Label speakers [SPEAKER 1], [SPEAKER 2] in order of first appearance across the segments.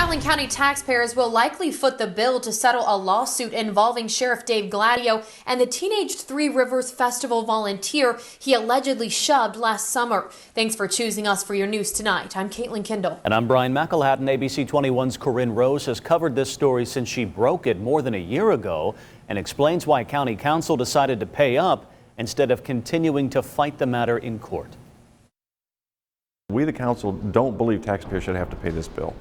[SPEAKER 1] Allen County taxpayers will likely foot the bill to settle a lawsuit involving Sheriff Dave Gladio and the teenaged Three Rivers Festival volunteer he allegedly shoved last summer. Thanks for choosing us for your news tonight. I'm Caitlin Kindle.
[SPEAKER 2] And I'm Brian McElhatton. ABC 21's Corinne Rose has covered this story since she broke it more than a year ago and explains why County Council decided to pay up instead of continuing to fight the matter in court.
[SPEAKER 3] We, the council, don't believe taxpayers should have to pay this bill.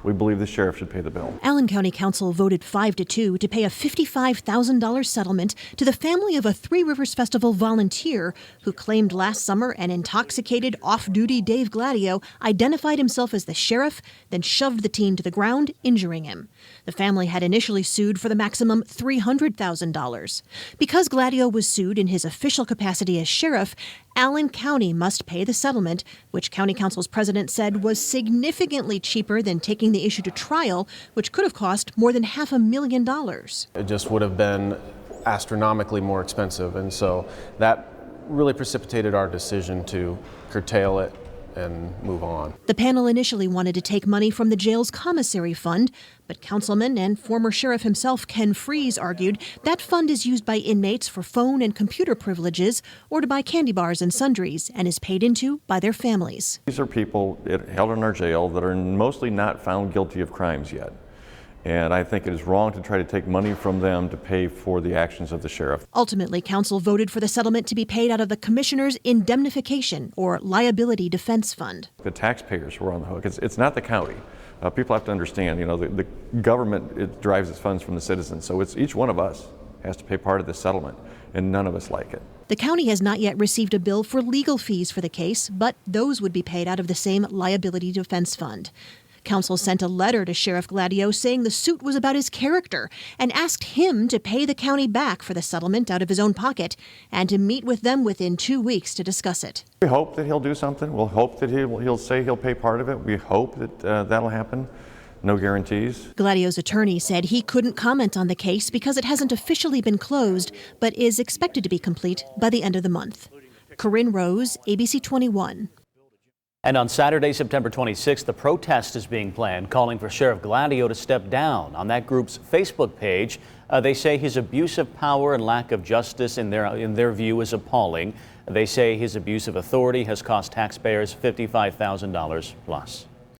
[SPEAKER 3] We believe the sheriff should pay the bill.
[SPEAKER 4] Allen County Council voted 5-2 to pay a $55,000 settlement to the family of a Three Rivers Festival volunteer who claimed last summer an intoxicated off-duty Dave Gladio identified himself as the sheriff, then shoved the teen to the ground, injuring him. The family had initially sued for the maximum $300,000. Because Gladio was sued in his official capacity as sheriff, Allen County must pay the settlement, which County Council's president said was significantly cheaper than taking the issue to trial, which could have cost more than $500,000.
[SPEAKER 5] It just would have been astronomically more expensive, and so that really precipitated our decision to curtail it and move on.
[SPEAKER 4] The panel initially wanted to take money from the jail's commissary fund, but councilman and former sheriff himself Ken Freeze argued that fund is used by inmates for phone and computer privileges or to buy candy bars and sundries and is paid into by their families.
[SPEAKER 3] These are people held in our jail that are mostly not found guilty of crimes yet. And I think it is wrong to try to take money from them to pay for the actions of the sheriff.
[SPEAKER 4] Ultimately, council voted for the settlement to be paid out of the commissioner's indemnification or liability defense fund.
[SPEAKER 3] The taxpayers were on the hook. It's not the county. People have to understand, the government, it drives its funds from the citizens. So it's each one of us has to pay part of the settlement, and none of us like it.
[SPEAKER 4] The county has not yet received a bill for legal fees for the case, but those would be paid out of the same liability defense fund. Council sent a letter to Sheriff Gladio saying the suit was about his character and asked him to pay the county back for the settlement out of his own pocket and to meet with them within 2 weeks to discuss it.
[SPEAKER 3] We hope that he'll do something. We'll hope that he'll say he'll pay part of it. We hope that that'll happen. No guarantees.
[SPEAKER 4] Gladio's attorney said he couldn't comment on the case because it hasn't officially been closed, but is expected to be complete by the end of the month. Corinne Rose, ABC 21.
[SPEAKER 2] And on Saturday, September 26th, the protest is being planned, calling for Sheriff Gladio to step down. On that group's Facebook page, they say his abuse of power and lack of justice in their view is appalling. They say his abuse of authority has cost taxpayers $55,000 plus.